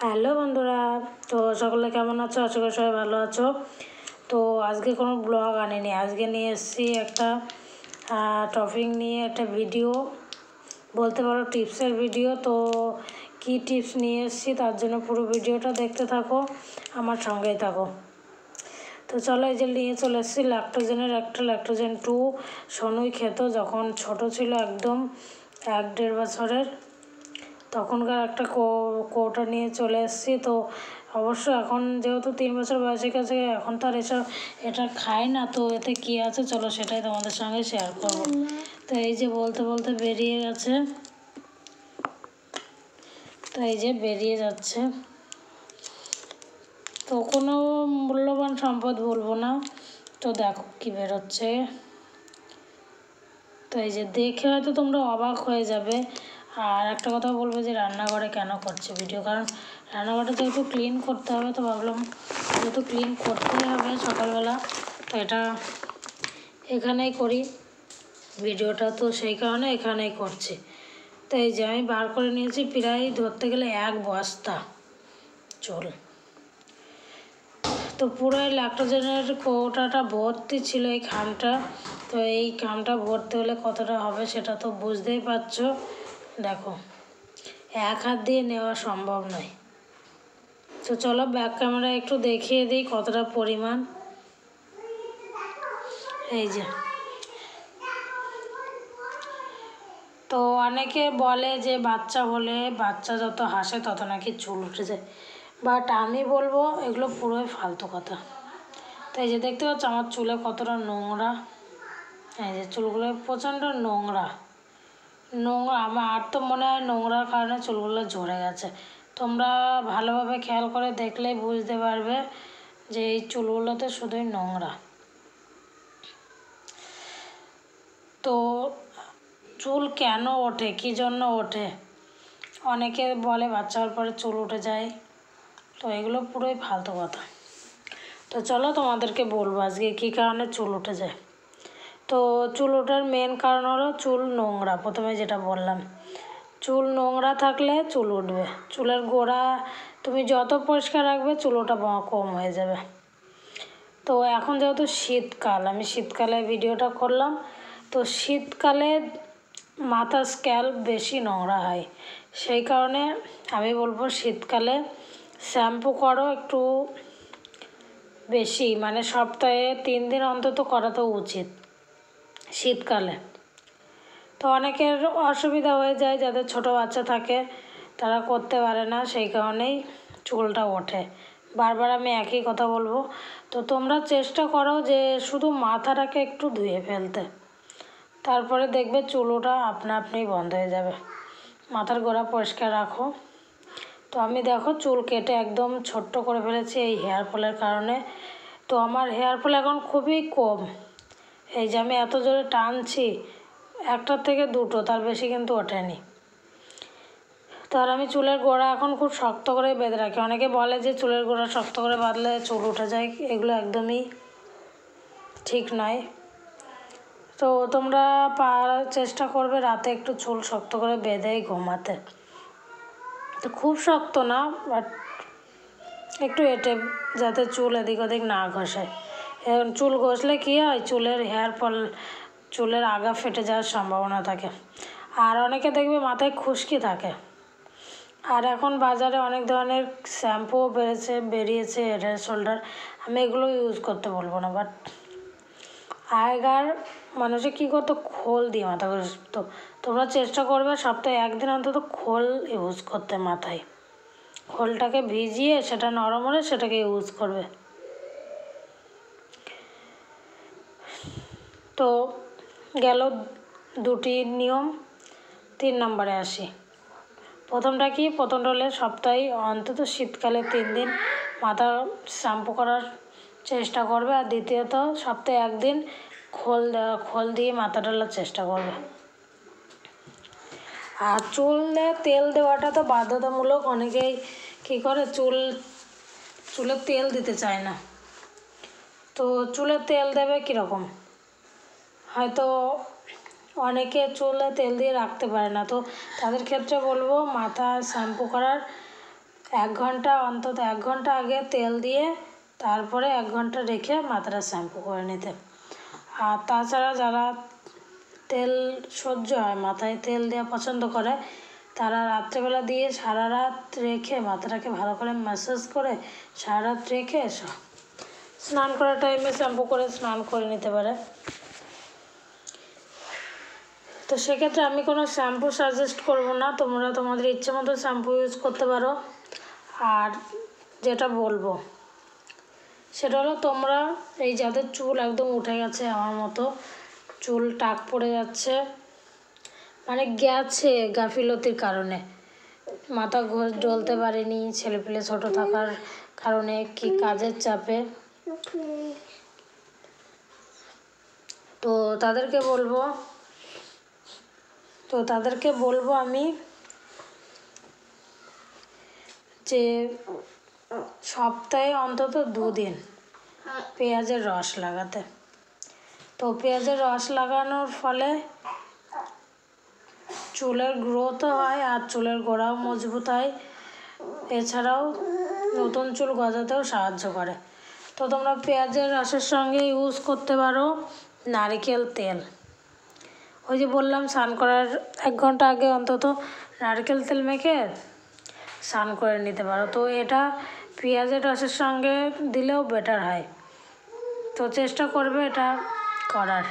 Hello বন্ধুরা, তো সকলে কেমন আছো? আশা করি সবাই ভালো আছো। তো আজকে কোনো ব্লগ আনিনি, আজকে নিয়ে এসেছি একটা টপিক নিয়ে একটা ভিডিও, বলতে পারো টিপসের ভিডিও। তো কি টিপস নিয়ে এসেছি তার জন্য পুরো ভিডিওটা দেখতে থাকো, আমার সঙ্গেই থাকো। তো চলো, এই যে নিয়ে চলে এসেছি ল্যাক্টোজেনের একটা ল্যাক্টোজেন 2। সোনুই খেত যখন ছোট ছিল, একদম 1-1.5 বছরের, তখনকার একটা কৌটা নিয়ে চলে এসেছি। তো অবশ্য এখন যেহেতু 3 বছর বয়সে গেছে, এখন তো আর এটা খায় না। তো এতে কী আছে চলো সেটাই তোমাদের সঙ্গে শেয়ার করব। তো এই যে বলতে বলতে বেরিয়ে গেছে, তো এই যে বেরিয়ে যাচ্ছে। তো কোনো মূল্যবান সম্পদ বলবো না, তো দেখো কি বেরোচ্ছে। তো এই যে দেখে হয়তো তোমরা অবাক হয়ে যাবে। আর একটা কথা বলবো যে রান্নাঘরে কেন করছে ভিডিও, কারণ রান্নাঘরটা যেহেতু ক্লিন করতে হবে, তো ভাবলাম যেহেতু ক্লিন করতেই হবে সকালবেলা, তো এটা এখানেই করি ভিডিওটা, তো সেই কারণে এখানেই করছি। তো এই যে আমি বার করে নিয়েছি প্রায় ধরতে গেলে 1 বস্তা চুল। তো পুরো ল্যাক্টোজেনের কৌটাটা ভর্তি ছিল এই খামটা। তো এই খামটা ভর্তি হলে কতটা হবে সেটা তো বুঝতেই পারছো। দেখো, 1 হাত দিয়ে নেওয়া সম্ভব নয়। তো চলো ব্যাক ক্যামেরা একটু দেখিয়ে দিই কতটা পরিমাণ। এই যে, তো অনেকে বলে যে বাচ্চা হলে বাচ্চা যত হাসে তত নাকি চুল উঠে যায়, বাট আমি বলবো এগুলো পুরোই ফালতু কথা। তো এই যে দেখতে পাচ্ছ আমার চুলে কতটা নোংরা, এই যে চুলগুলো প্রচণ্ড নোংরা নোংরা। আমার তো মনে হয় নোংরার কারণে চুলগুলো ঝরে গেছে। তোমরা ভালোভাবে খেয়াল করে দেখলেই বুঝতে পারবে যে এই চুলগুলোতে শুধুই নোংরা। তো চুল কেন ওঠে, কী জন্য ওঠে? অনেকে বলে বাচ্চা হওয়ার পরে চুল উঠে যায়, তো এগুলো পুরোই ফালতু কথা। তো চলো তোমাদেরকে বলবো আজকে কী কারণে চুল উঠে যায়। তো চুল ওঠার মেন কারণ হলো চুল নোংরা। প্রথমে যেটা বললাম, চুল নোংরা থাকলে চুল উঠবে। চুলের গোড়া তুমি যত পরিষ্কার রাখবে চুল ওঠা কম হয়ে যাবে। তো এখন যেহেতু শীতকাল, আমি শীতকালে ভিডিওটা করলাম। তো শীতকালে মাথার স্ক্যাল্প বেশি নোংরা হয়, সেই কারণে আমি বলবো শীতকালে শ্যাম্পু করো একটু বেশি, মানে সপ্তাহে 3 দিন অন্তত করা তো উচিত শীতকালে। তো অনেকের অসুবিধা হয়ে যায়, যাদের ছোট বাচ্চা থাকে তারা করতে পারে না, সেই কারণেই চুলটা ওঠে। বারবার আমি একই কথা বলবো। তো তোমরা চেষ্টা করো যে শুধু মাথাটাকে একটু ধুয়ে ফেলতে, তারপরে দেখবে চুল ওঠা আপনা আপনিই বন্ধ হয়ে যাবে। মাথার গোড়া পরিষ্কার রাখো। তো আমি দেখো চুল কেটে একদম ছোট্ট করে ফেলেছি এই হেয়ার ফলের কারণে। তো আমার হেয়ার ফল এখন খুবই কম। এই যে আমি এত জোরে টানছি, 1টা থেকে 2টো, তার বেশি কিন্তু ওঠেনি। তো আর আমি চুলের গোড়া এখন খুব শক্ত করে বেঁধে রাখি। অনেকে বলে যে চুলের গোড়া শক্ত করে বাঁধলে চুল উঠে যায়, এগুলো একদমই ঠিক নয়। তো তোমরা চেষ্টা করবে রাতে একটু চুল শক্ত করে বেঁধেই ঘুমাতে। তো খুব শক্ত না, বাট একটু এঁটে, যাতে চুল এদিক ওদিক না ঘষে। এখন চুল ঘষলে কী হয়, চুলের হেয়ার ফল, চুলের আগা ফেটে যাওয়ার সম্ভাবনা থাকে। আর অনেকে দেখবে মাথায় খুশকি থাকে। আর এখন বাজারে অনেক ধরনের শ্যাম্পুও বেরিয়েছে হেড অ্যান্ড শোল্ডার, আমি এগুলো ইউজ করতে বলবো না। বাট আগেকার মানুষে কী করতো, খোল দিয়ে মাথা ঘষতো। তোমরা চেষ্টা করবে সপ্তাহে 1 দিন অন্তত খোল ইউজ করতে মাথায়। খোলটাকে ভিজিয়ে সেটা নরম হলে সেটাকে ইউজ করবে। তো গেল 2টি নিয়ম। 3 নম্বরে আসি। প্রথমটা কি, প্রথমটা হলে সপ্তাহে অন্তত শীতকালে 3 দিন মাথা শ্যাম্পু করার চেষ্টা করবে। আর দ্বিতীয়ত সপ্তাহে 1 দিন খোল দিয়ে মাথা ঢালার চেষ্টা করবে। আর চুলে তেল দেওয়াটা তো বাধ্যতামূলক। অনেকেই কী করে, চুলে তেল দিতে চায় না। তো চুলে তেল দেবে কীরকম, হয়তো অনেকে চুলে তেল দিয়ে রাখতে পারে না, তো তাদের ক্ষেত্রে বলবো মাথা শ্যাম্পু করার 1 ঘন্টা অন্তত 1 ঘন্টা আগে তেল দিয়ে তারপরে 1 ঘন্টা রেখে মাথাটা শ্যাম্পু করে নিতে। আর তাছাড়া যারা তেল সহ্য হয়, মাথায় তেল দেওয়া পছন্দ করে, তারা রাত্রেবেলা দিয়ে সারা রাত রেখে মাথাটাকে ভালো করে ম্যাসাজ করে সারা রাত রেখে স্নান করার টাইমে শ্যাম্পু করে স্নান করে নিতে পারে। তো সেক্ষেত্রে আমি কোনো শ্যাম্পু সাজেস্ট করব না, তোমরা তোমাদের ইচ্ছে মতো শ্যাম্পু ইউজ করতে পারো। আর যেটা বলবো সেটা হলো, তোমরা এই যাদের চুল একদম উঠে গেছে, আমার মতো চুল টাক পড়ে যাচ্ছে, মানে গেছে গাফিলতির কারণে, মাথা জ্বলতে পারেনি, ছেলেপিলে ছোট থাকার কারণে কি কাজের চাপে, তো তাদেরকে বলবো আমি যে সপ্তাহে অন্তত 2 দিন পেঁয়াজের রস লাগাতে। তো পেঁয়াজের রস লাগানোর ফলে চুলের গ্রোথও হয় আর চুলের গোড়াও মজবুত হয়, এছাড়াও নতুন চুল গজাতেও সাহায্য করে। তো তোমরা পেঁয়াজের রসের সঙ্গে ইউজ করতে পারো নারকেল তেল। ওই যে বললাম, স্নান করার 1 ঘন্টা আগে অন্তত নারকেল তেল মেখে স্নান করে নিতে পারো। তো এটা পেঁয়াজের রসের সঙ্গে দিলেও বেটার হয়, তো চেষ্টা করবে এটা করার।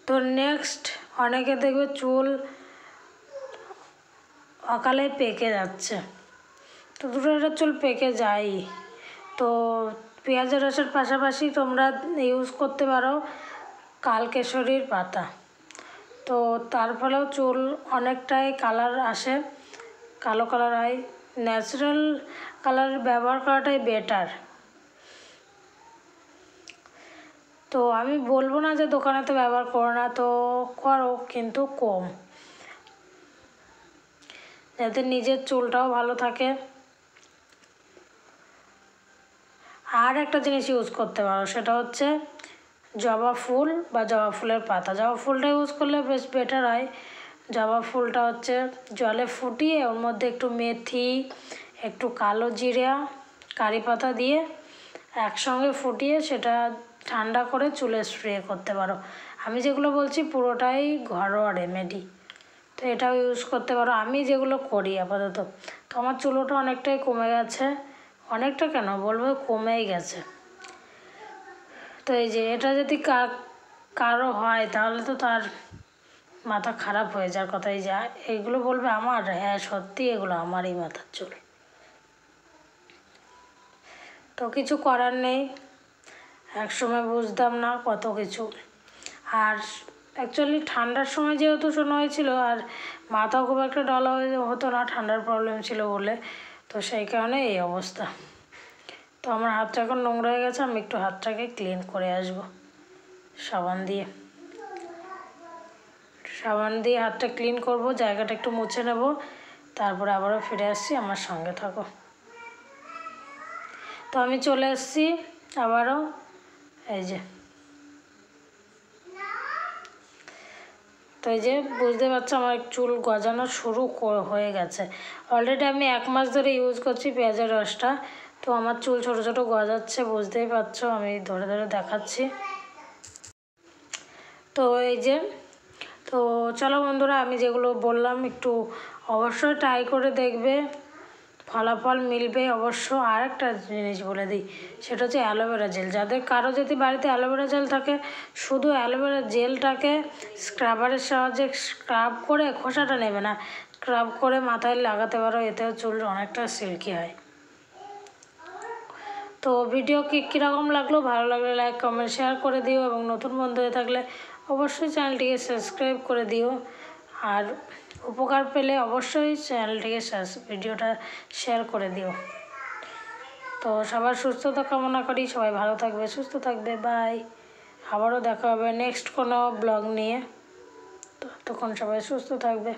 তো নেক্সট, অনেকে দেখবে চুল অকালে পেকে যাচ্ছে, তো দুটো চুল পেকে যায়। তো পেঁয়াজের রসের পাশাপাশি তোমরা ইউজ করতে পারো কালকেশরীর পাতা। তো তার ফলেও চুল অনেকটাই কালার আসে, কালো কালার হয়। ন্যাচারাল কালার ব্যবহার করাটাই বেটার। তো আমি বলবো না যে দোকানেতে ব্যবহার করো না, তো করো, কিন্তু কম, যাতে নিজের চুলটাও ভালো থাকে। আর একটা জিনিস ইউজ করতে পারো, সেটা হচ্ছে জবা ফুল বা জবা ফুলের পাতা। জবা ফুলটা ইউজ করলে বেশ বেটার হয়। জবা ফুলটা হচ্ছে জলে ফুটিয়ে ওর মধ্যে একটু মেথি, একটু কালো জিরা, কারি পাতা দিয়ে একসঙ্গে ফুটিয়ে সেটা ঠান্ডা করে চুলে স্প্রে করতে পারো। আমি যেগুলো বলছি পুরোটাই ঘরোয়া রেমেডি, তো এটাও ইউজ করতে পারো। আমি যেগুলো করি আপাতত, তো আমার চুলোটা অনেকটাই কমে গেছে, অনেকটা কেন বলবো, কমেই গেছে। তো এই যে এটা যদি কারো হয় তাহলে তো তার মাথা খারাপ হয়ে যাওয়ার কথাই। যা এগুলো বলবে আমার, হ্যাঁ সত্যি এগুলো আমারই মাথার চুল। তো কিছু করার নেই, একসময় বুঝতাম না কত কিছু। আর অ্যাকচুয়ালি ঠান্ডার সময় যেহেতু শোনা হয়েছিল, আর মাথাও খুব একটা ডলা হতো না, ঠান্ডার প্রবলেম ছিল বলে, তো সেই কারণে এই অবস্থা। তো আমার হাতটা এখন নোংরা হয়ে গেছে, আমি একটু হাতটাকে ক্লিন করে আসবো সাবান দিয়ে। হাতটা ক্লিন করব, জায়গাটা একটু মুছে নেব, তারপরে আবারও ফিরে আসছি, আমার সঙ্গে থাকো। তো আমি চলে এসেছি আবারও, এই যে। তো এই যে বুঝতে পারছো আমার চুল গজানো শুরু হয়ে গেছে। অলরেডি আমি 1 মাস ধরে ইউজ করছি পেঁয়াজের রসটা, তো আমার চুল ছোট ছোট গজাচ্ছে, বুঝতেই পারছো, আমি ধরে ধরে দেখাচ্ছি। তো এই যে, তো চলো বন্ধুরা, আমি যেগুলো বললাম একটু অবশ্যই ট্রাই করে দেখবে, ফলাফল মিলবে অবশ্য। আর একটা জিনিস বলে দিই, সেটা হচ্ছে অ্যালোভেরা জেল। কারো যদি বাড়িতে অ্যালোভেরা জেল থাকে, শুধু অ্যালোভেরা জেলটাকে স্ক্রাবারের সাহায্যে স্ক্রাব করে, খোসাটা নেবে না, স্ক্রাব করে মাথায় লাগাতে পারো, এতেও চুল অনেকটা সিল্কি হয়। তো ভিডিও কীরকম লাগলো, ভালো লাগলে লাইক কমেন্ট শেয়ার করে দিও, এবং নতুন বন্ধু হয়ে থাকলে অবশ্যই চ্যানেলটিকে সাবস্ক্রাইব করে দিও। আর উপকার পেলে অবশ্যই চ্যানেলটিকে ভিডিওটা শেয়ার করে দিও। তো সবার সুস্থতা কামনা করি, সবাই ভালো থাকবে, সুস্থ থাকবে, বাই। আবারও দেখা হবে নেক্সট কোনো ব্লগ নিয়ে, তো তখন সবাই সুস্থ থাকবে।